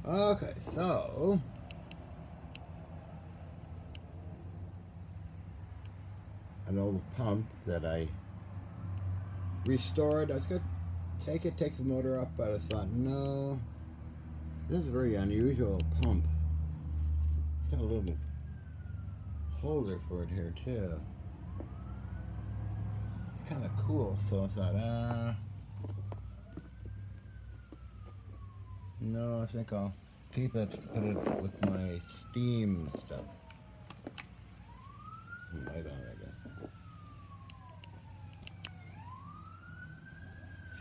Okay, so an old pump that I restored. I was gonna take the motor up, but I thought, no, this is a very unusual pump. Got a little holder for it here too. It's kind of cool, so I thought, no, I think I'll keep it, put it with my steam stuff. Light on it, I guess.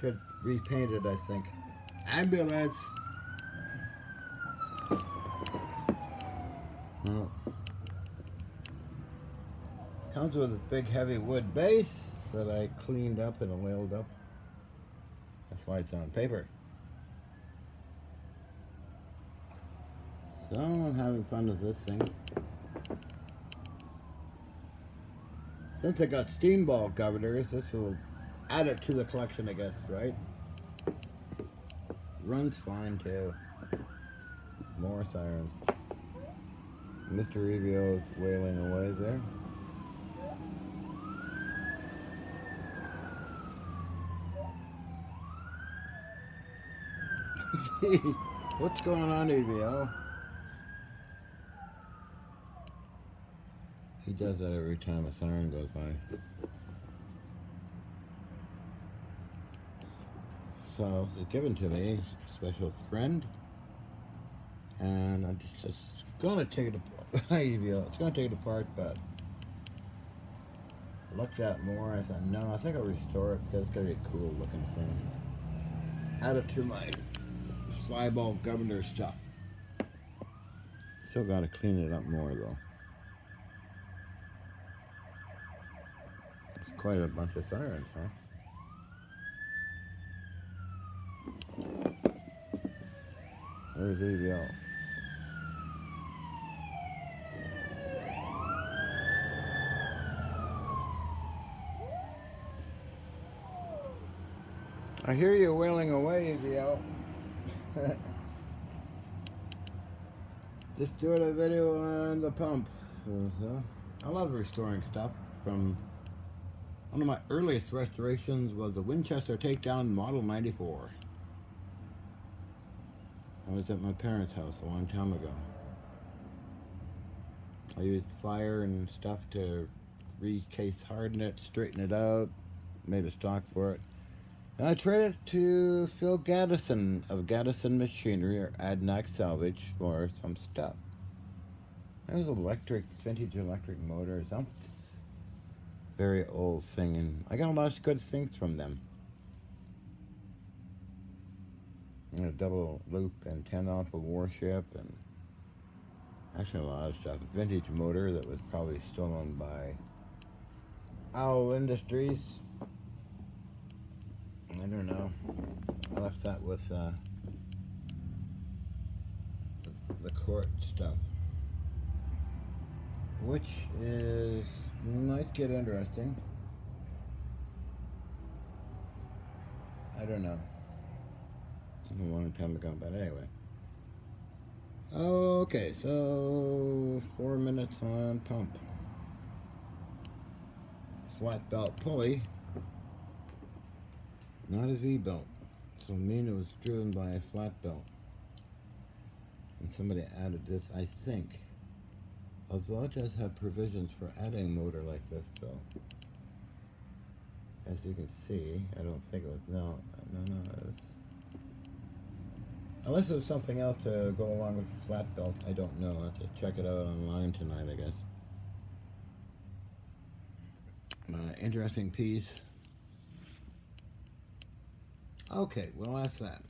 Should repaint it, I think. Ambulance! Well, comes with a big heavy wood base that I cleaned up and oiled up. That's why it's on paper. So I'm having fun with this thing. Since I got steam ball governors, this will add it to the collection, I guess, right? Runs fine too. More sirens. Mr. Revio is wailing away there. Gee, what's going on, Revio? He does that every time a siren goes by. So it's given to me, special friend, and I'm just gonna take it apart. It's gonna take it apart, but I looked at it more. I thought, no, I think I'll restore it because it's gonna be a cool looking thing. Add it to my flyball governor stuff. Still gotta clean it up more though. It's quite a bunch of sirens, huh? There's EVL. I hear you wailing away, EVL. Just doing a video on the pump. I love restoring stuff. From one of my earliest restorations was the Winchester Takedown Model 94. I was at my parents' house a long time ago. I used fire and stuff to recase harden it, straighten it out, made a stock for it. And I traded it to Phil Gaddison of Gaddison Machinery or Adnac Salvage for some stuff. It was vintage electric motor, some very old thing, and I got a lot of good things from them. A double loop antenna off a warship, and actually a lot of stuff. A vintage motor that was probably stolen by Owl Industries. I don't know. I left that with the court stuff, which is might get interesting. I don't know. A long time ago, but anyway. Okay, so 4 minutes on pump. Flat belt pulley, not a V-belt. So mean it was driven by a flat belt. And somebody added this, I think. Although it does have provisions for adding a motor like this, so as you can see, I don't think it was, no, it was, unless it was something else to go along with the flat belt, I don't know. I'll have to check it out online tonight, I guess. Interesting piece. Okay, well that's that.